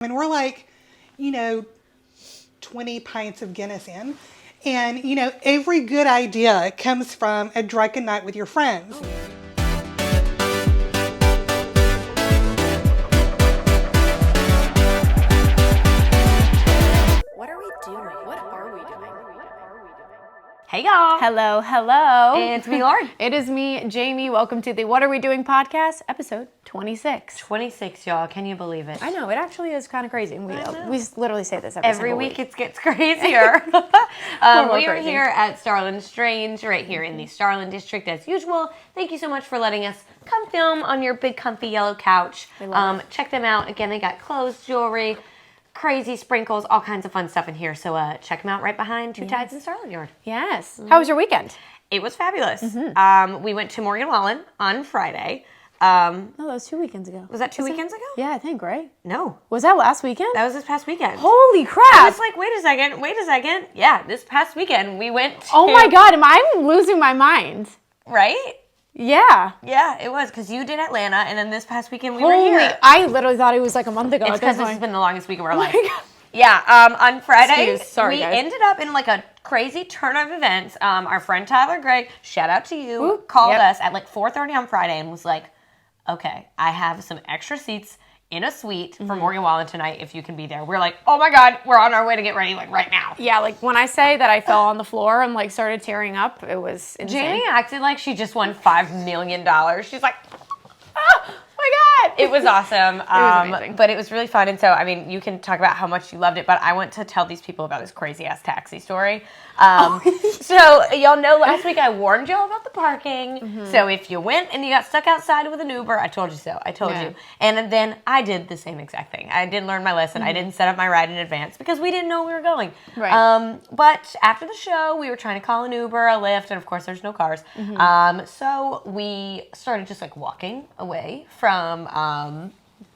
And we're like, 20 pints of Guinness in. And, every good idea comes from a drunken night with your friends. What are we doing? What are we doing? Hey y'all. Hello, hello. It's me, Lauren. It is me, Jamie. Welcome to the What Are We Doing podcast, episode 26. 26, y'all. Can you believe it? I know, it actually is kind of crazy. We literally say this every week. It gets crazier. We are here at Starland Strange, right here in the Starland District as usual. Thank you so much for letting us come film on your big comfy yellow couch. Check them out. Again, they got clothes, jewelry, crazy sprinkles, all kinds of fun stuff in here. So check them out right behind Two Tides in Starland Yard. Yes. How was your weekend? It was fabulous. We went to Morgan Wallen on Friday. No, that was 2 weekends ago. Was that two weekends ago? Yeah, I think, right? No. Was that last weekend? That was this past weekend. Holy crap. I was like, wait a second. Yeah, this past weekend we went to... Oh my God, I'm losing my mind. Right? Yeah. Yeah, it was, because you did Atlanta, and then this past weekend we were here. I literally thought it was like a month ago. It's because this has been the longest week of our life. God. Yeah, on Friday, we ended up in like a crazy turn of events. Our friend Tyler Gregg, shout out to you, Ooh, called us at like 4:30 on Friday and was like, okay, I have some extra seats in a suite for Morgan Wallen tonight if you can be there. We're like, oh my God, we're on our way to get ready like right now. Yeah, like when I say that I fell on the floor and like started tearing up, it was insane. Jamie acted like she just won $5 million. She's like, Oh my God. it was awesome. It was amazing. But it was really fun. And so, I mean, you can talk about how much you loved it, but I want to tell these people about this crazy ass taxi story. So y'all know last week I warned y'all about the parking. So if you went and you got stuck outside with an Uber, I told you so. I told you. And then I did the same exact thing. I didn't learn my lesson. I didn't set up my ride in advance because we didn't know we were going. Right. But after the show, we were trying to call an Uber, a Lyft, and of course there's no cars. So we started just like walking away from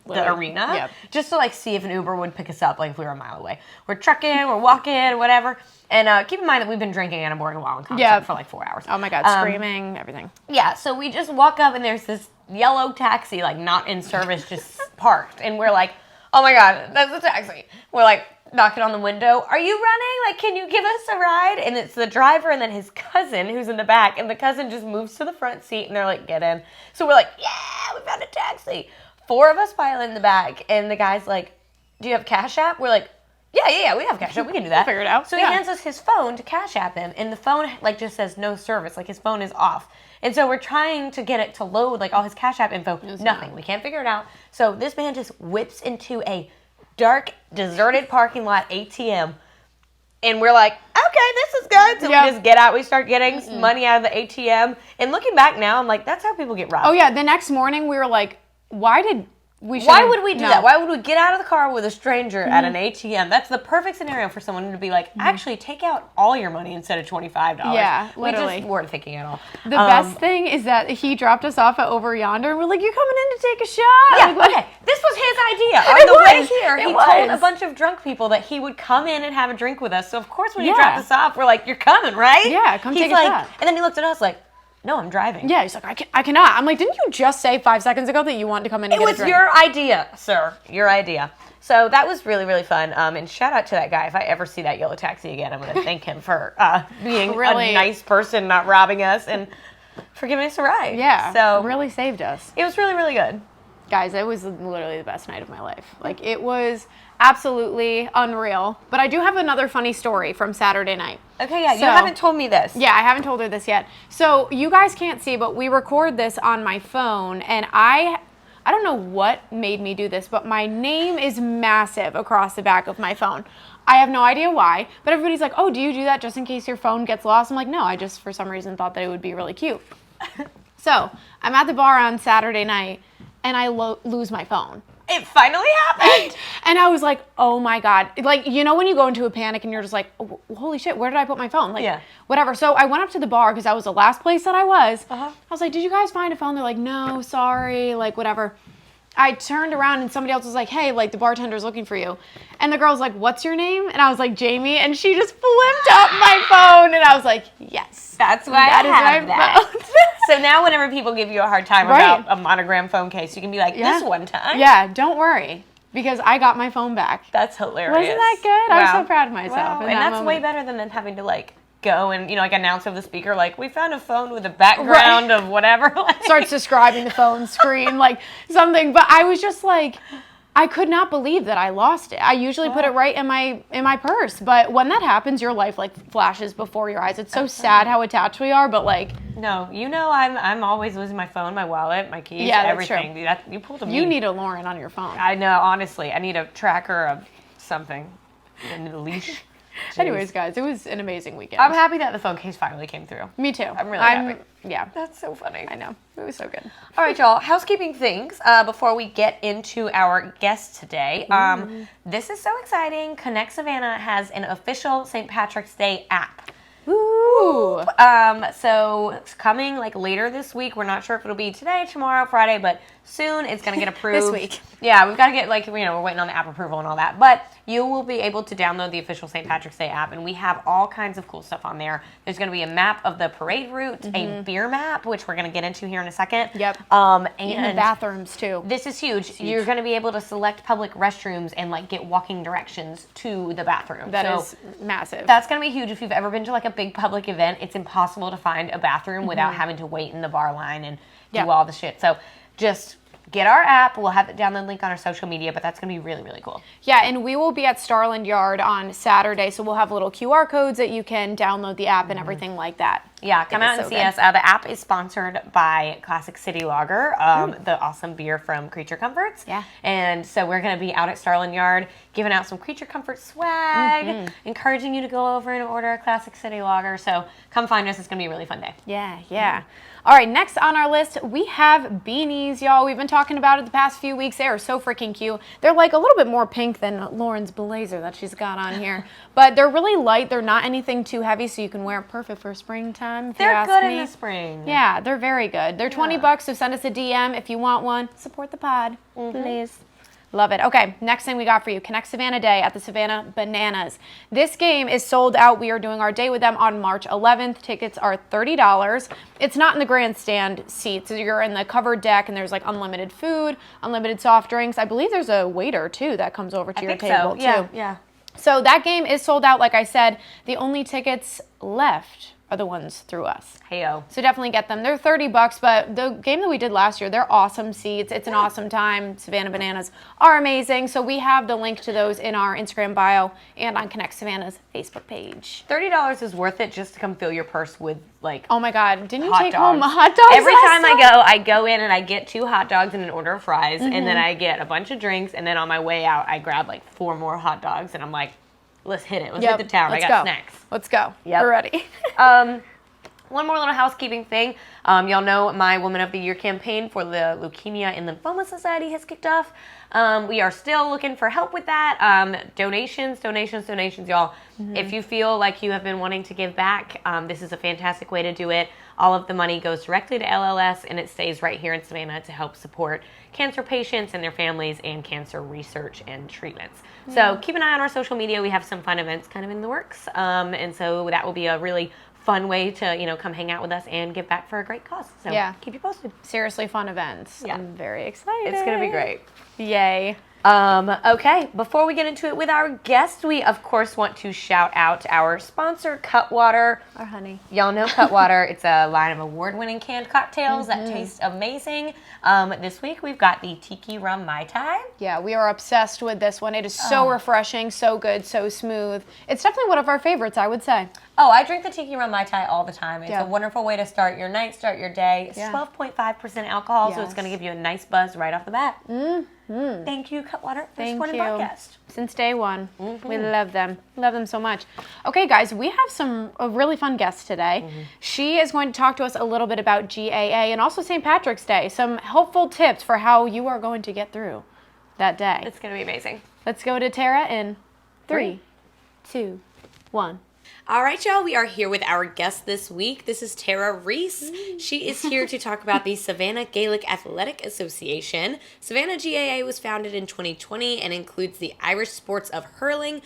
the arena, just to like see if an Uber would pick us up, like if we were a mile away. We're trucking, we're walking, whatever. And keep in mind that we've been drinking at a Morgan Wallen concert for like 4 hours. Oh my God, screaming, everything. Yeah, so we just walk up and there's this yellow taxi, like not in service, just parked. And we're like, oh my God, that's a taxi. We're like knocking on the window. Are you running? Like, can you give us a ride? And it's the driver and then his cousin who's in the back. And the cousin just moves to the front seat and they're like, get in. So we're like, yeah, we found a taxi. 4 of us pile in the back, and the guy's like, do you have Cash App? We're like, yeah, we have Cash App. We can do that. Figure it out. So he hands us his phone to Cash App him, and the phone like just says no service, like his phone is off. And so we're trying to get it to load like all his Cash App info. Nothing. We can't figure it out. So this man just whips into a dark, deserted parking lot ATM. And we're like, okay, this is good. So we just get out. We start getting money out of the ATM. And looking back now, I'm like, that's how people get robbed. Oh yeah, the next morning we were like, why would we do that? Why would we get out of the car with a stranger at an ATM? That's the perfect scenario for someone to be like, actually, take out all your money instead of $25. Yeah, literally. We just weren't thinking at all. The best thing is that he dropped us off at Over Yonder, and we're like, you're coming in to take a shot. Yeah, like, okay. This was his idea. On the way here, he told a bunch of drunk people that he would come in and have a drink with us. So, of course, when he dropped us off, we're like, you're coming, right? Yeah, come take a shot. And then he looked at us like, no, I'm driving. Yeah, he's like, I cannot. I'm like, didn't you just say 5 seconds ago that you wanted to come in and get a drink? It was your idea, sir. Your idea. So that was really, really fun. And shout out to that guy. If I ever see that yellow taxi again, I'm going to thank him for being a nice person, not robbing us, and for giving us a ride. Yeah, so really saved us. It was really, really good. Guys, it was literally the best night of my life. Like, it was absolutely unreal. But I do have another funny story from Saturday night. Okay, yeah, you haven't told me this. Yeah, I haven't told her this yet. So you guys can't see, but we record this on my phone, and I don't know what made me do this, but my name is massive across the back of my phone. I have no idea why, but everybody's like, oh, do you do that just in case your phone gets lost? I'm like, no, I just for some reason thought that it would be really cute. So I'm at the bar on Saturday night, and I lose my phone. It finally happened. And I was like, oh my God. Like, you know when you go into a panic and you're just like, oh, holy shit, where did I put my phone? Like, whatever. So I went up to the bar because that was the last place that I was. I was like, did you guys find a phone? They're like, no, sorry, like whatever. I turned around and somebody else was like, hey, like the bartender's looking for you. And the girl's like, what's your name? And I was like, Jamie. And she just flipped up my phone. And I was like, yes. That's why I have that. So now whenever people give you a hard time about a monogram phone case, you can be like, this one time. Yeah, don't worry. because I got my phone back. That's hilarious. Wasn't that good? I was so proud of myself. Wow. in And that that's moment. way better than having to like go and like announce over the speaker like we found a phone with a background of whatever. Like, Starts describing the phone screen like something, but I was just like, I could not believe that I lost it. I usually put it right in my purse, but when that happens, your life like flashes before your eyes. It's so sad how attached we are, but like, no, I'm always losing my phone, my wallet, my keys, Yeah, that's everything. true. You pulled a me. you need a Lauren on your phone. I know, honestly, I need a tracker of something. I need a leash. Anyways, guys, it was an amazing weekend. I'm happy that the phone case finally came through. Me too. I'm really happy. Yeah, That's so funny. I know. It was so good. All right, y'all. Housekeeping things before we get into our guest today. This is so exciting. Connect Savannah has an official St. Patrick's Day app. Ooh. So it's coming like later this week. We're not sure if it'll be today, tomorrow, Friday, but soon it's going to get approved. This week. Yeah, we've got to get we're waiting on the app approval and all that. But you will be able to download the official St. Patrick's Day app, and we have all kinds of cool stuff on there. There's going to be a map of the parade route, a beer map, which we're going to get into here in a second. Yep. And In the bathrooms too. this is huge. You're going to be able to select public restrooms and like get walking directions to the bathroom. That is massive. That's going to be huge. If you've ever been to like a big public event, it's impossible to find a bathroom without having to wait in the bar line and do all the shit. So just get our app. We'll have the download link on our social media, but that's going to be really, really cool. Yeah, and we will be at Starland Yard on Saturday, so we'll have little QR codes that you can download the app and everything like that. Yeah, come out and see us. The app is sponsored by Classic City Lager, the awesome beer from Creature Comforts. Yeah. And so we're going to be out at Starland Yard giving out some Creature Comfort swag, encouraging you to go over and order a Classic City Lager. So come find us. It's going to be a really fun day. Yeah, yeah. All right, next on our list, we have beanies, y'all. We've been talking about it the past few weeks. They are so freaking cute. They're like a little bit more pink than Lauren's blazer that she's got on here. But they're really light. They're not anything too heavy, so you can wear it perfect for springtime, if you They're ask good me. in the spring. Yeah, they're very good. They're $20, so send us a DM if you want one. Support the pod, please. Love it. Okay, next thing we got for you, Connect Savannah Day at the Savannah Bananas. This game is sold out. We are doing our day with them on March 11th. Tickets are $30. It's not in the grandstand seats. You're in the covered deck, and there's like unlimited food, unlimited soft drinks. I believe there's a waiter, too, that comes over to your table, too. Yeah. So that game is sold out, like I said. The only tickets left are the ones through us. Heyo. So definitely get them. They're $30, but the game that we did last year, they're awesome seats. It's an awesome time. Savannah Bananas are amazing. So we have the link to those in our Instagram bio and on Connect Savannah's Facebook page. $30 is worth it just to come fill your purse with like Oh my God, didn't you hot take home dogs. hot dogs Every last time I go in and I get 2 hot dogs and an order of fries, and then I get a bunch of drinks, and then on my way out I grab like 4 more hot dogs, and I'm like, let's hit it. Let's hit the town. Let's I got go. snacks. Let's go. Yep. We're ready. One more little housekeeping thing. Y'all know my Woman of the Year campaign for the Leukemia and Lymphoma Society has kicked off. We are still looking for help with that. Donations, y'all. If you feel like you have been wanting to give back, this is a fantastic way to do it. All of the money goes directly to LLS, and it stays right here in Savannah to help support cancer patients and their families and cancer research and treatments. So keep an eye on our social media. We have some fun events kind of in the works. And so that will be a really fun way to, come hang out with us and give back for a great cause. So keep you posted. Seriously fun events. Yeah. I'm very excited. It's going to be great. Yay. Okay, before we get into it with our guest, we of course want to shout out our sponsor, Cutwater. Our honey. Y'all know Cutwater. It's a line of award-winning canned cocktails that taste amazing. This week we've got the Tiki Rum Mai Tai. Yeah, we are obsessed with this one. It is so refreshing, so good, so smooth. It's definitely one of our favorites, I would say. Oh, I drink the Tiki Rum Mai Tai all the time. It's Yeah. a wonderful way to start your night, start your day. It's 12.5% alcohol, so it's Yes. going to give you a nice buzz right off the bat. Thank you, Cutwater, for Thank supporting you. the podcast. Since day one. We love them. Love them so much. Okay, guys, we have a really fun guest today. She is going to talk to us a little bit about GAA and also St. Patrick's Day. Some helpful tips for how you are going to get through that day. It's going to be amazing. Let's go to Tara in 3, 2, 1. All right, y'all, we are here with our guest this week. This is Tara Reese. She is here to talk about the Savannah Gaelic Athletic Association. Savannah GAA was founded in 2020 and includes the Irish sports of hurling,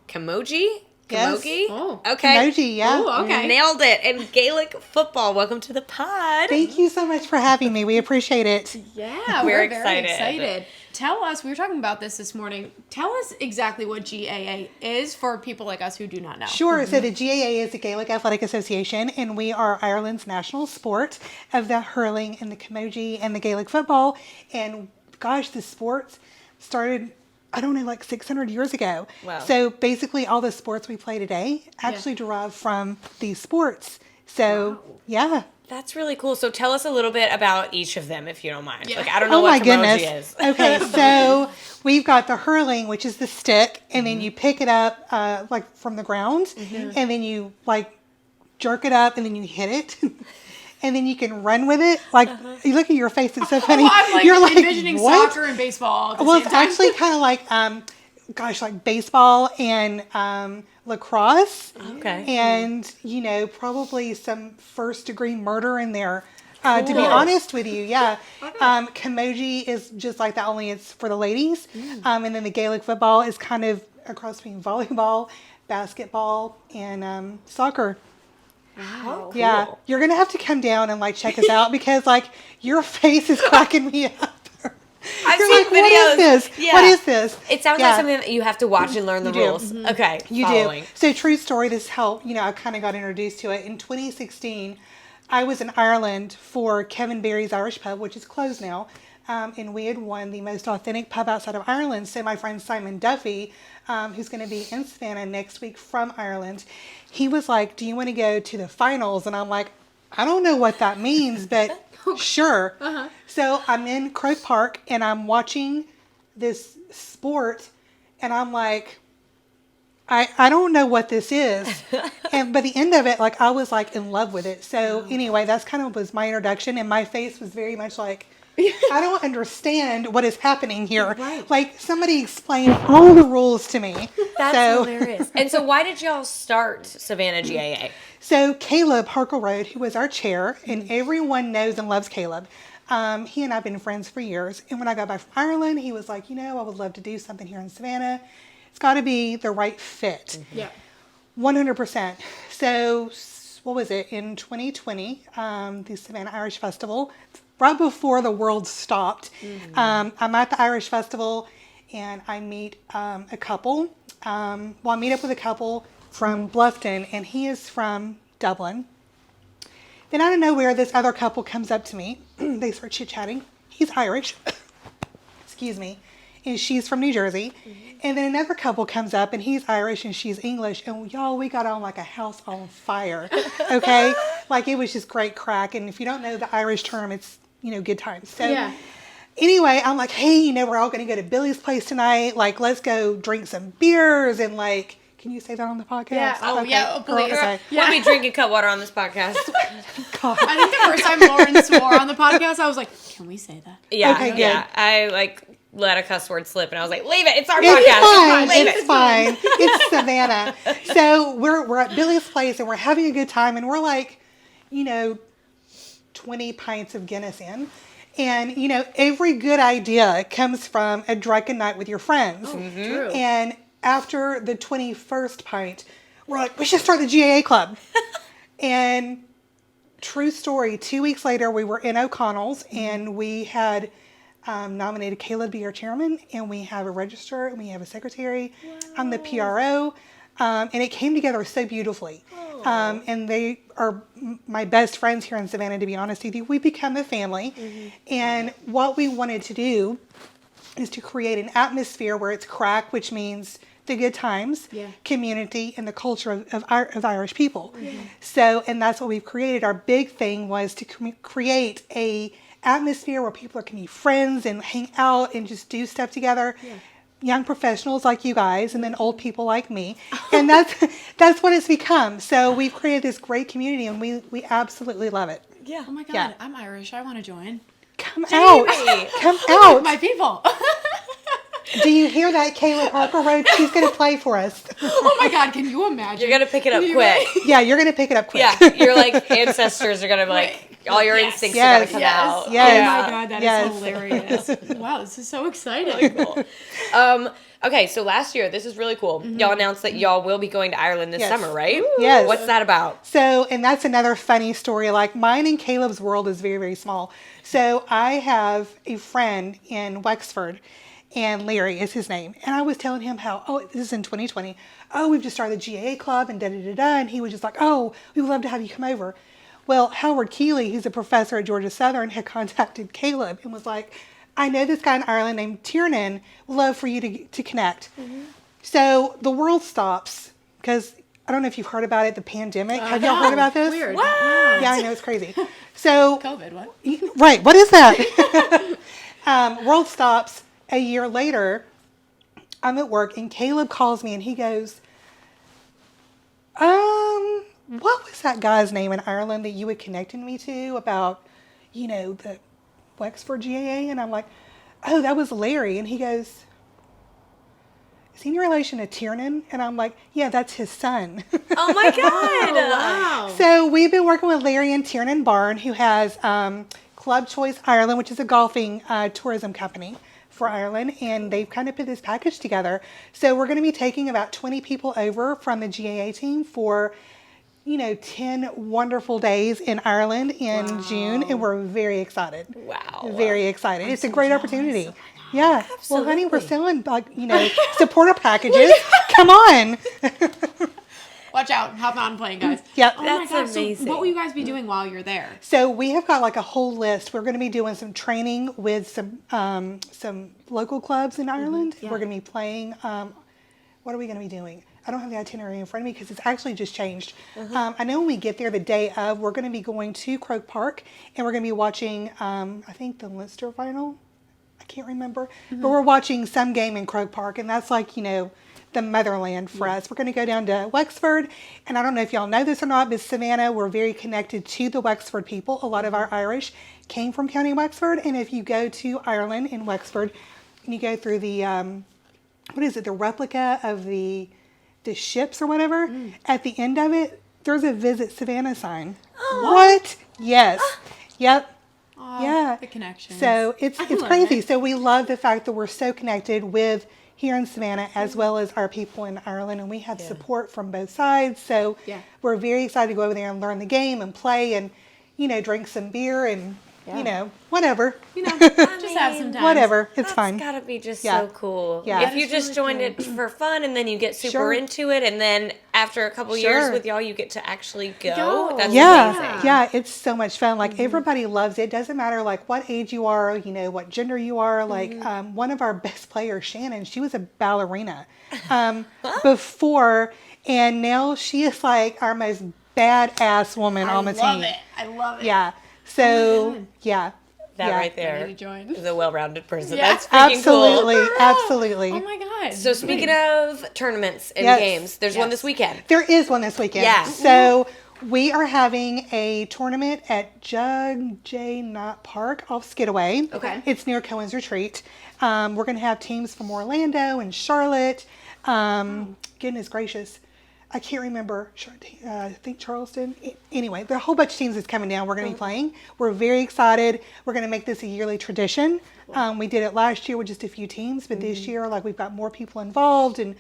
camogie, Yes. Camogie? Oh. Okay. Camogie, yeah. Oh, okay. Nailed it. And Gaelic football. Welcome to the pod. Thank you so much for having me. We appreciate it. Yeah, We're we're excited. very excited. Tell us, we were talking about this morning. Tell us exactly what GAA is for people like us who do not know. Sure. So the GAA is the Gaelic Athletic Association, and we are Ireland's national sport of the hurling and the camogie and the Gaelic football. And gosh, the sports started, I don't know, like 600 years ago. Wow. So basically all the sports we play today actually derive from these sports. So, yeah. That's really cool. So tell us a little bit about each of them, if you don't mind. Yeah. Like, I don't know Oh what my camogie goodness. is. Okay, so we've got the hurling, which is the stick, and then you pick it up like from the ground, and then you like jerk it up, and then you hit it. And then you can run with it. Like, you look at your face, it's so funny. I'm like You're envisioning what? soccer and baseball at the Well, same it's time. actually kind of like, like baseball and lacrosse. Okay. And, probably some first degree murder in there. To be Cool. honest with you, yeah. Camogie is just like that, only it's for the ladies. And then the Gaelic football is kind of a cross between volleyball, basketball, and soccer. Wow. Yeah, Cool. you're gonna have to come down and like check us out because like your face is cracking me up. I've You're seen like, what videos. is this? Yeah. What is this? It sounds Yeah. like something that you have to watch and learn the You do. rules. Okay. You following. do. So true story. This helped. I kind of got introduced to it in 2016. I was in Ireland for Kevin Barry's Irish Pub, which is closed now, and we had won the most authentic pub outside of Ireland. So my friend Simon Duffy, who's going to be in Savannah next week from Ireland, he was like, "Do you want to go to the finals?" And I'm like, "I don't know what that means, but sure." So I'm in Croke Park and I'm watching this sport, and I'm like, I don't know what this is. And by the end of it, like I was like in love with it. So anyway, that's kind of was my introduction, and my face was very much like, I don't understand what is happening here. Right. Like somebody explain all the rules to me. That's so, hilarious. And so why did y'all start Savannah GAA? So Caleb Harkleroad, who was our chair, and everyone knows and loves Caleb. He and I have been friends for years. And when I got back from Ireland, he was like, I would love to do something here in Savannah. It's got to be the right fit. Yeah. 100%. So what was it? In 2020, the Savannah Irish Festival, right before the world stopped, I'm at the Irish Festival and I meet a couple. I meet up with a couple from Bluffton, and he is from Dublin. Then out of nowhere, this other couple comes up to me. They start chit-chatting. He's Irish. Excuse me. And she's from New Jersey. And then another couple comes up, and he's Irish and she's English. And y'all, we got on like a house on fire. Okay? Like it was just great crack. And if you don't know the Irish term, it's, good times. So Yeah. anyway, I'm like, hey, we're all going to go to Billy's place tonight. Like, let's go drink some beers. And like, can you say that on the podcast? Yeah. Oh, Okay. yeah. Oh, please. Okay. We'll be drinking Cutwater on this podcast. God. I think the first time Lauren swore on the podcast, I was like, can we say that? Yeah. Okay, good. Yeah. I let a cuss word slip and I was like, leave it. It's our It's podcast. fine. Leave It's it. fine. It's Savannah. So we're at Billy's place and we're having a good time, and we're like, 20 pints of Guinness in. And, every good idea comes from a drunken night with your friends. True. And after the 21st pint, we're like, we should start the GAA club. And true story, 2 weeks later, we were in O'Connell's and we had nominated Caleb to be our chairman, and we have a registrar and we have a secretary. Wow. I'm the PRO. And it came together so beautifully. And they are my best friends here in Savannah, to be honest with you. We become a family. And what we wanted to do is to create an atmosphere where it's crack, which means the good times, community, and the culture of Irish people. So, and that's what we've created. Our big thing was to create a atmosphere where people can be friends and hang out and just do stuff together. Young professionals like you guys, and then old people like me. And that's what it's become. So we've created this great community, and we absolutely love it. Yeah. Oh my God, Yeah. I'm Irish. I want to join. Come out. Come out. My people. Do you hear that, Caleb Harkleroad? She's going to play for us. Oh my God, can you imagine? You're going to pick it up You quick. Yeah, you're going to pick it up quick. Yeah. Your ancestors are going to be like, all your Yes. instincts Yes. are going to come Yes. out. Yes. Oh my God, that is Yes. hilarious. Wow, this is so exciting. Cool. Okay, so last year, this is really cool. Y'all announced that y'all will be going to Ireland this Yes. summer, right? Yes. What's that about? So, and that's another funny story. Like mine and Caleb's world is very, very small. So I have a friend in Wexford, and Larry is his name. And I was telling him how, this is in 2020. Oh, we've just started the GAA club and da-da-da-da. And he was just like, oh, we would love to have you come over. Well, Howard Keeley, who's a professor at Georgia Southern, had contacted Caleb and was like, I know this guy in Ireland named Tiernan. Would love for you to connect. So the world stops because I don't know if you've heard about it, the pandemic. Have y'all heard about this? Weird. What? Yeah, I know, it's crazy. So, COVID, what? right, what is that? World stops. A year later, I'm at work and Caleb calls me and he goes, what was that guy's name in Ireland that you had connected me to about, the Wexford GAA? And I'm like, oh, that was Larry. And he goes, is he in relation to Tiernan? And I'm like, yeah, that's his son. Oh my God. Wow. So we've been working with Larry and Tiernan Barn, who has Club Choice Ireland, which is a golfing tourism company for Ireland, and they've kind of put this package together. So we're going to be taking about 20 people over from the GAA team for 10 wonderful days in Ireland in June, and we're very excited. Wow. Very excited. It's a great opportunity. Yeah. Well, honey, we're Absolutely. selling, supporter packages. Come on. Watch out. Hop on plane, guys. Yep. Oh That's my gosh. amazing. So what will you guys be doing while you're there? So we have got like a whole list. We're going to be doing some training with some local clubs in Ireland. Yeah. We're going to be playing. What are we going to be doing? I don't have the itinerary in front of me because it's actually just changed. I know when we get there the day of, we're going to be going to Croke Park and we're going to be watching, I think, the Leinster final. I can't remember. But we're watching some game in Croke Park, and that's like, the motherland for us. We're going to go down to Wexford, and I don't know if y'all know this or not, but Savannah, we're very connected to the Wexford people. A lot of our Irish came from County Wexford, and if you go to Ireland in Wexford, and you go through the, the replica of the ships or whatever, at the end of it, there's a Visit Savannah sign. What? Yes. Yep. Yeah. The connection. So it's love crazy. it. So we love the fact that we're so connected with here in Savannah as well as our people in Ireland, and we have support from both sides. So we're very excited to go over there and learn the game and play and drink some beer and whatever. Just have some time. Whatever. It's That's fine. gotta be just Yeah. so cool. Yeah. If you That is just really joined it for fun and then you get super Sure. into it, and then after a couple Sure. years with y'all, you get to actually go. Go. That's Yeah, amazing. yeah, it's so much fun. Like everybody loves it. Doesn't matter like what age you are, what gender you are. Like one of our best players, Shannon, she was a ballerina before, and now she is like our most badass woman on the team. I love it. Yeah. So yeah, That yeah. right I there need to join. is a well-rounded person. Yeah. That's freaking cool. Absolutely, absolutely. Oh my god. So speaking of tournaments and Yes. games, there's one this weekend. There is one this weekend. Yeah. So we are having a tournament at Jug J. Knott Park off Skidaway. Okay. It's near Cohen's Retreat. We're going to have teams from Orlando and Charlotte. Goodness gracious. I can't remember. I think Charleston. Anyway, there are a whole bunch of teams that's coming down. We're going to be playing. We're very excited. We're going to make this a yearly tradition. We did it last year with just a few teams, but this year, we've got more people involved, and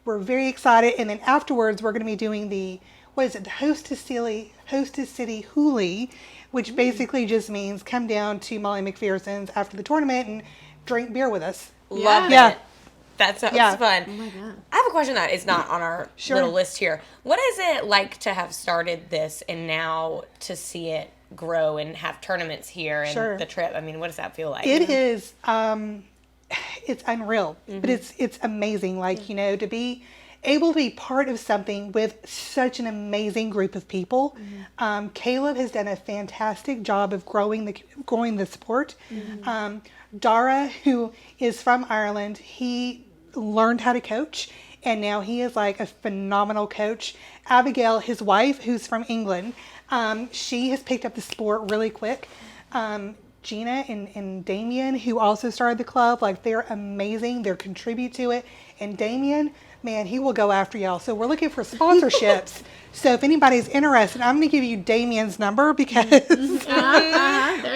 we're very excited. And then afterwards, we're going to be doing the Hostess City Hoolie, which basically just means come down to Molly McPherson's after the tournament and drink beer with us. Love Yeah. it. That sounds Yeah. fun. Oh my god. I have a question that is not on our Sure. little list here. What is it like to have started this and now to see it grow and have tournaments here and Sure. the trip? I mean, what does that feel like? It is, it's unreal, but it's amazing. To be able to be part of something with such an amazing group of people. Caleb has done a fantastic job of growing the sport. Dara, who is from Ireland, he learned how to coach, and now he is like a phenomenal coach. Abigail, his wife, who's from England, she has picked up the sport really quick. Gina and Damien, who also started the club, they're amazing. They contribute to it. And Damien, man, he will go after y'all. So we're looking for sponsorships. So if anybody's interested, I'm going to give you Damien's number because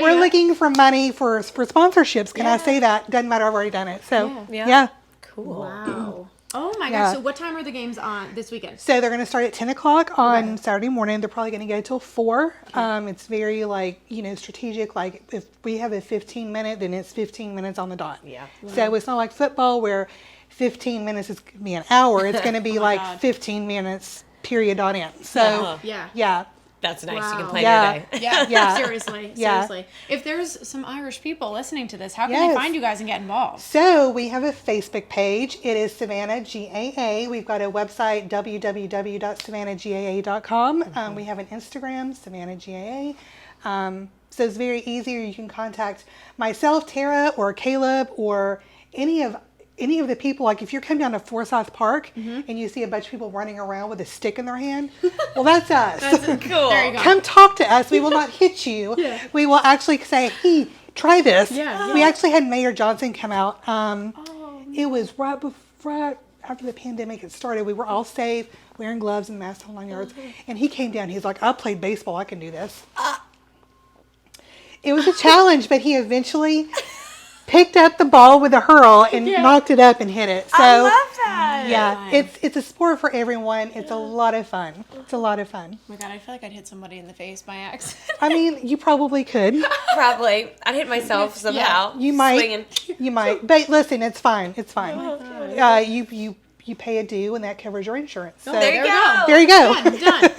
we're looking for money for sponsorships. Can I say that? Doesn't matter. I've already done it. So yeah. Cool. Wow. Oh my Yeah. gosh. So what time are the games on this weekend? So they're going to start at 10 o'clock on Saturday morning. They're probably going to go till 4. It's very strategic. Like if we have a 15-minute, then it's 15 minutes on the dot. Yeah. So it's not like football where 15 minutes is going to be an hour. It's going to be like God. 15 minutes period on end. So Yeah. That's nice. Wow. You can plan Yeah. your day. Yeah. Yeah. Seriously. Yeah. Seriously. If there's some Irish people listening to this, how can Yes. they find you guys and get involved? So we have a Facebook page. It is Savannah GAA. We've got a website, www.savannahgaa.com. We have an Instagram, Savannah GAA. So it's very easy. You can contact myself, Tara, or Caleb, or any of the people. Like if you're coming down to Forsyth Park and you see a bunch of people running around with a stick in their hand, well, that's us. Cool. There you go. Come talk to us. We will not hit you. We will actually say, hey, try this. We actually had Mayor Johnson come out. It was right after the pandemic had started. We were all safe, wearing gloves and masks on 9 yards. And he came down. He's like, I played baseball. I can do this. It was a challenge, but he eventually picked up the ball with a hurl and knocked it up and hit it. So I love that. yeah, it's a sport for everyone. It's a lot of fun. It's a lot of fun. Oh my God, I feel like I'd hit somebody in the face by accident. I mean, you probably could. Probably. I'd hit myself somehow. You might. Swinging. You might. But listen, it's fine. It's fine. You pay a due and that covers your insurance. So There you go. there you go. Done.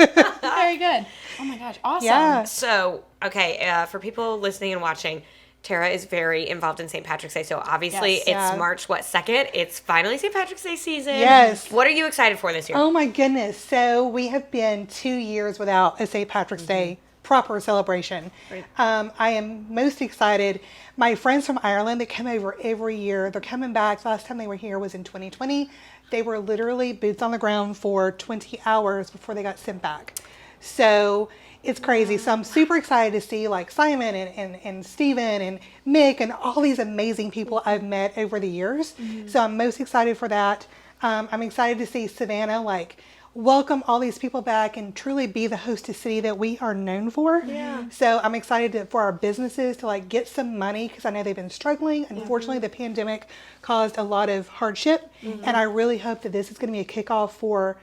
Very good. Oh my gosh, awesome. Yeah. So, okay, for people listening and watching, Tara is very involved in St. Patrick's Day. So obviously Yes. it's Yeah. March, 2nd? It's finally St. Patrick's Day season. Yes. What are you excited for this year? Oh my goodness. So we have been 2 years without a St. Patrick's Day proper celebration. I am most excited. My friends from Ireland that come over every year, they're coming back. Last time they were here was in 2020. They were literally boots on the ground for 20 hours before they got sent back. So it's crazy. So I'm super excited to see like Simon and Steven and Mick and all these amazing people I've met over the years. So I'm most excited for that. I'm excited to see Savannah like welcome all these people back and truly be the hostess city that we are known for. So I'm excited for our businesses to like get some money because I know they've been struggling. Unfortunately, the pandemic caused a lot of hardship, and I really hope that this is going to be a kickoff for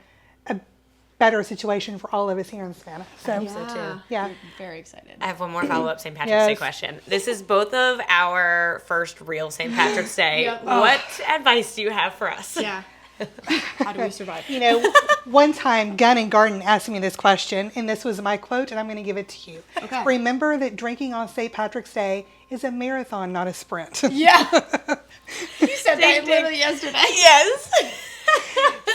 a better situation for all of us here in Savannah. So, too. yeah. Very excited. I have one more follow-up St. Patrick's Day Yes. question. This is both of our first real St. Patrick's Day. Yep. What advice do you have for us? Yeah. How do we survive? You know, one time Gunn and Garden asked me this question, and this was my quote, and I'm going to give it to you. Okay. Remember that drinking on St. Patrick's Day is a marathon, not a sprint. Yeah. You said that literally yesterday. Yes.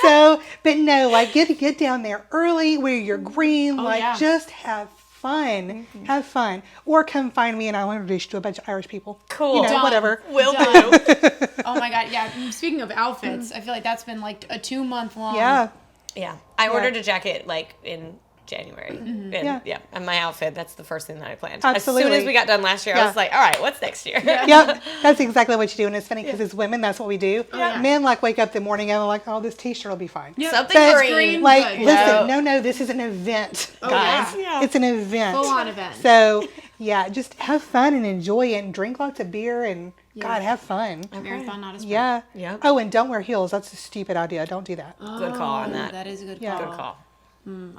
So, but no, like get down there early, wear your green, yeah. just have fun. Have fun. Or come find me and I'll introduce you to a bunch of Irish people. Cool. You know, Done. whatever. Will do. Done. Oh my God. Yeah. Speaking of outfits, I feel like that's been like a 2-month long. Yeah. Yeah. I ordered a jacket like in January. And Yeah. and my outfit, that's the first thing that I planned. Absolutely. As soon as we got done last year, I Yeah. was like, all right, what's next year? Yep. That's exactly what you do. And it's funny because as women, that's what we do. yeah. Men like wake up the morning and they're like, oh, this t-shirt will be fine. Yep. Something But, green. like, Good. listen, no, this is an event, guys. yeah. It's an event. Full-on event. So, yeah, just have fun and enjoy it and drink lots of beer and, God, have fun. Marathon, not a sprint. Yeah. Yep. Oh, and don't wear heels. That's a stupid idea. Don't do that. Good call on that. That is a good Yeah. call. Good call.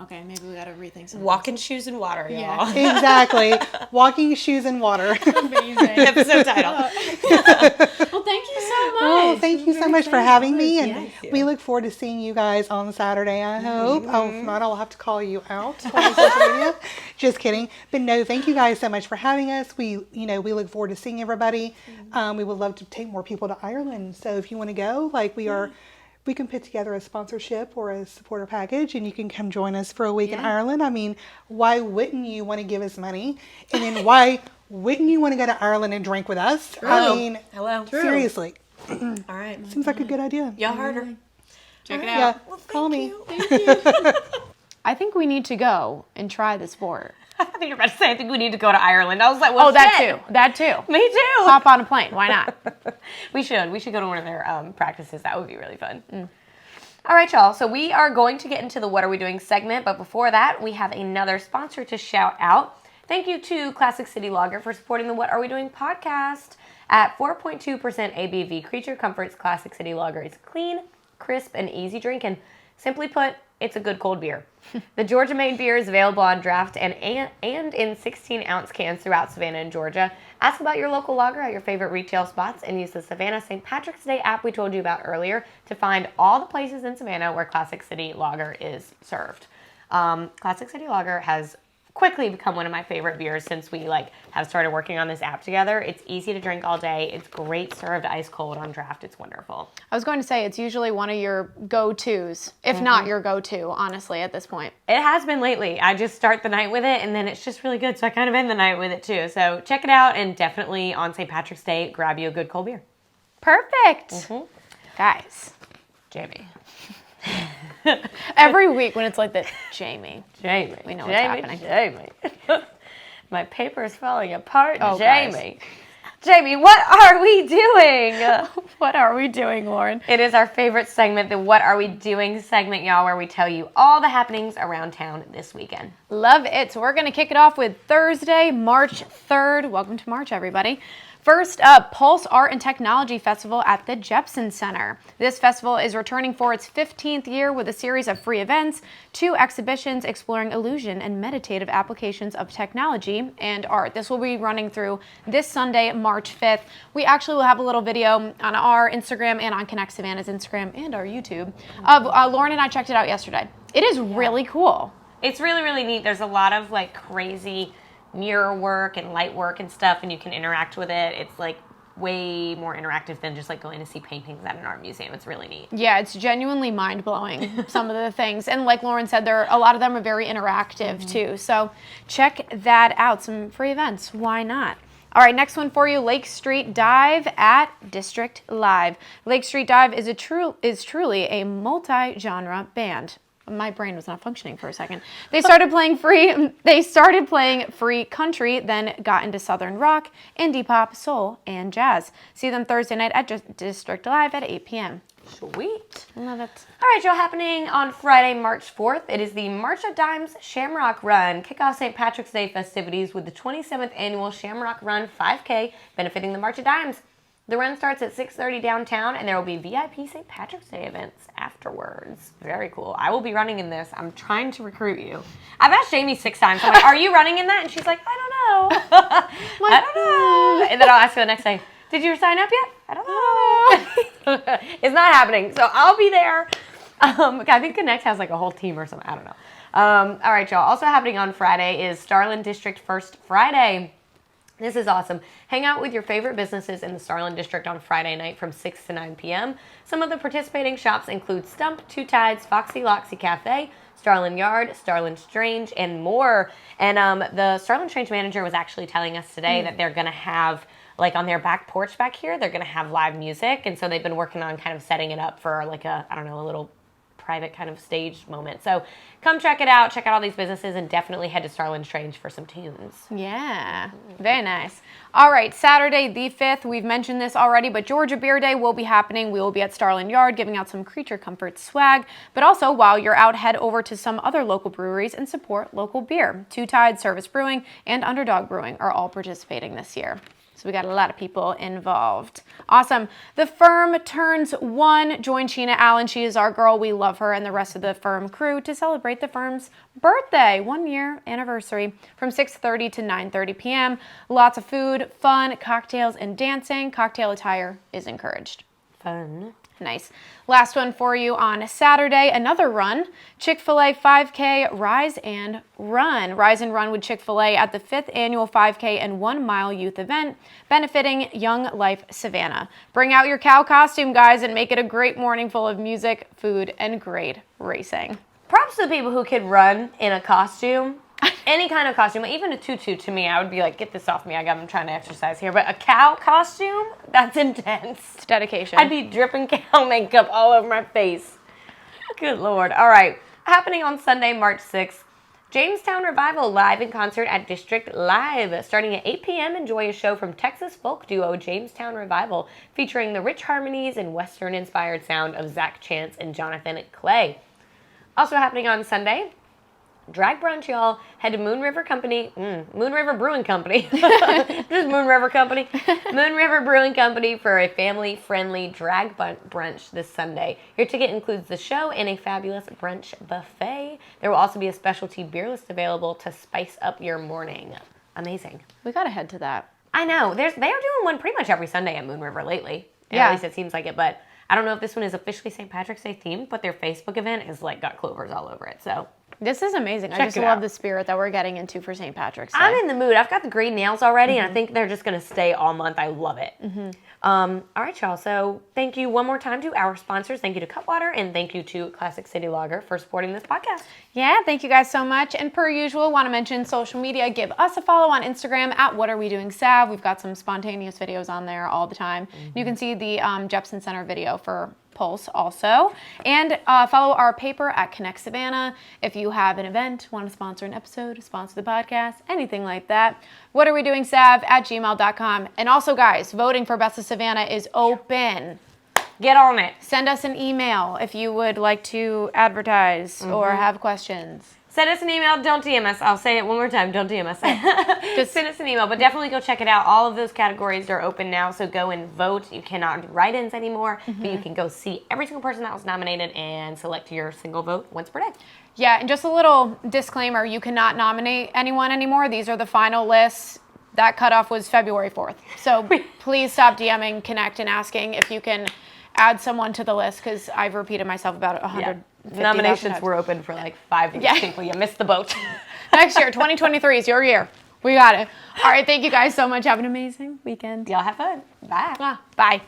Okay, maybe we gotta rethink something. Walking shoes and water, y'all. Yeah. Exactly. Walking shoes in water. Amazing. Episode title. Well, thank you so much. Oh, thank you so much for having me. And Yes. we look forward to seeing you guys on Saturday, I hope. Oh, if not, I'll have to call you out on social media. Just kidding. But no, thank you guys so much for having us. We look forward to seeing everybody. We would love to take more people to Ireland. So if you want to go, like we can put together a sponsorship or a supporter package and you can come join us for a week in Ireland. I mean, why wouldn't you want to give us money? And then why wouldn't you want to go to Ireland and drink with us? I mean, Hello. seriously. All right. Seems like a good idea. Y'all heard her. Check it Yeah, out. call me. I think we need to go and try the sport. I think you're about to say, I think we need to go to Ireland. I was like, well, Oh, that shit. too. That too. Me too. Hop on a plane. Why not? We should. We should go to one of their practices. That would be really fun. All right, y'all. So we are going to get into the What Are We Doing segment. But before that, we have another sponsor to shout out. Thank you to Classic City Lager for supporting the What Are We Doing podcast. At 4.2% ABV, Creature Comforts Classic City Lager is clean, crisp, and easy drinking. Simply put, it's a good cold beer. The Georgia-made beer is available on draft and in 16-ounce cans throughout Savannah and Georgia. Ask about your local lager at your favorite retail spots and use the Savannah St. Patrick's Day app we told you about earlier to find all the places in Savannah where Classic City Lager is served. Classic City Lager has quickly become one of my favorite beers since we have started working on this app together. It's easy to drink all day. It's great served ice cold on draft. It's wonderful. I was going to say it's usually one of your go-tos, if not your go-to, honestly, at this point. It has been lately. I just start the night with it, and then it's just really good, so I kind of end the night with it too. So check it out, and definitely on St. Patrick's Day, grab you a good cold beer. Perfect. Guys. Jamie. Every week when it's like this, Jamie. We know what's happening. Jamie. My paper is falling apart. Oh, Jamie. Jamie, what are we doing? What are we doing, Lauren? It is our favorite segment, the What Are We Doing segment, y'all, where we tell you all the happenings around town this weekend. Love it. So we're going to kick it off with Thursday, March 3rd. Welcome to March, everybody. First up, Pulse Art and Technology Festival at the Jepson Center. This festival is returning for its 15th year with a series of free events, 2 exhibitions exploring illusion and meditative applications of technology and art. This will be running through this Sunday, March 5th. We actually will have a little video on our Instagram and on Connect Savannah's Instagram and our YouTube. Lauren and I checked it out yesterday. It is really cool. It's really, really neat. There's a lot of crazy mirror work and light work and stuff, and you can interact with it. It's way more interactive than just going to see paintings at an art museum. It's really neat. Yeah, it's genuinely mind-blowing, some of the things. And like Lauren said, a lot of them are very interactive too. So check that out. Some free events. Why not? All right, next one for you, Lake Street Dive at District Live. Lake Street Dive is truly a multi-genre band. My brain was not functioning for a second. They started playing free country, then got into southern rock, indie pop, soul, and jazz. See them Thursday night at District Live at 8 p.m. Sweet. Love it. All right, y'all, happening on Friday, March 4th, it is the March of Dimes Shamrock Run. Kick off St. Patrick's Day festivities with the 27th annual Shamrock Run 5K benefiting the March of Dimes. The run starts at 6:30 downtown, and there will be VIP St. Patrick's Day events afterwards. Very cool. I will be running in this. I'm trying to recruit you. I've asked Jamie 6 times. I'm like, are you running in that? And she's like, I don't know. I don't know. And then I'll ask her the next day, did you sign up yet? I don't know. It's not happening. So I'll be there. I think Connect has a whole team or something. I don't know. All right, y'all. Also happening on Friday is Starland District First Friday. This is awesome. Hang out with your favorite businesses in the Starland District on Friday night from 6 to 9 p.m. Some of the participating shops include Stump, Two Tides, Foxy Loxy Cafe, Starland Yard, Starland Strange, and more. And the Starland Strange manager was actually telling us today that they're going to have, on their back porch back here, they're going to have live music. And so they've been working on kind of setting it up for a little private kind of stage moment. So come check it out. Check out all these businesses and definitely head to Starland Strange for some tunes. Yeah, very nice. All right, Saturday the 5th, we've mentioned this already, but Georgia Beer Day will be happening. We will be at Starland Yard giving out some Creature Comforts swag, but also while you're out, head over to some other local breweries and support local beer. Two Tides, Service Brewing, and Underdog Brewing are all participating this year. So we got a lot of people involved. Awesome. The Firm turns 1. Join Sheena Allen. She is our girl. We love her and the rest of the Firm crew to celebrate the Firm's birthday, 1-year anniversary, from 6:30 to 9:30 p.m. Lots of food, fun, cocktails, and dancing. Cocktail attire is encouraged. Fun. Nice. Last one for you on Saturday, another run, Chick-fil-A 5K Rise and Run. Rise and Run with Chick-fil-A at the 5th annual 5K and 1 mile youth event benefiting Young Life Savannah. Bring out your cow costume, guys, and make it a great morning full of music, food, and great racing. Props to the people who could run in a costume. Any kind of costume, even a tutu, to me, I would be like, get this off me. I'm trying to exercise here. But a cow costume? That's intense. It's dedication. I'd be dripping cow makeup all over my face. Good Lord. All right. Happening on Sunday, March 6th, Jamestown Revival live in concert at District Live. Starting at 8 p.m., enjoy a show from Texas folk duo Jamestown Revival, featuring the rich harmonies and Western-inspired sound of Zach Chance and Jonathan Clay. Also happening on Sunday, drag brunch, y'all. Head to Moon River Brewing Company. Just Moon River Company. Moon River Brewing Company for a family-friendly drag brunch this Sunday. Your ticket includes the show and a fabulous brunch buffet. There will also be a specialty beer list available to spice up your morning. Amazing. We gotta head to that. I know. They are doing one pretty much every Sunday at Moon River lately. Yeah. At least it seems like it, but I don't know if this one is officially St. Patrick's Day themed, but their Facebook event is like got clovers all over it. So This is amazing. I Check just it love out. the spirit that we're getting into for St. Patrick's Day. I'm in the mood. I've got the green nails already, and I think they're just going to stay all month. I love it. All right, y'all. So thank you one more time to our sponsors. Thank you to Cutwater, and thank you to Classic City Lager for supporting this podcast. Yeah, thank you guys so much. And per usual, want to mention social media. Give us a follow on Instagram at What Are We Doing Sav. We've got some spontaneous videos on there all the time. You can see the Jepson Center video for Pulse also. And follow our paper at Connect Savannah. If you have an event, want to sponsor an episode, sponsor the podcast, anything like that, What Are We Doing Sav at gmail.com. And also, guys, voting for Best of Savannah is open. Get on it. Send us an email if you would like to advertise or have questions. Send us an email. Don't DM us. I'll say it one more time. Don't DM us. Just send us an email. But definitely go check it out. All of those categories are open now. So go and vote. You cannot do write-ins anymore. But you can go see every single person that was nominated and select your single vote once per day. Yeah, and just a little disclaimer, you cannot nominate anyone anymore. These are the final lists. That cutoff was February 4th. So please stop DMing Connect and asking if you can add someone to the list, because I've repeated myself about 150 Nominations times. were open for like 5 weeks. Yeah. People, you missed the boat. Next year, 2023 is your year. We got it. All right, thank you guys so much. Have an amazing weekend. Y'all have fun. Bye. Bye.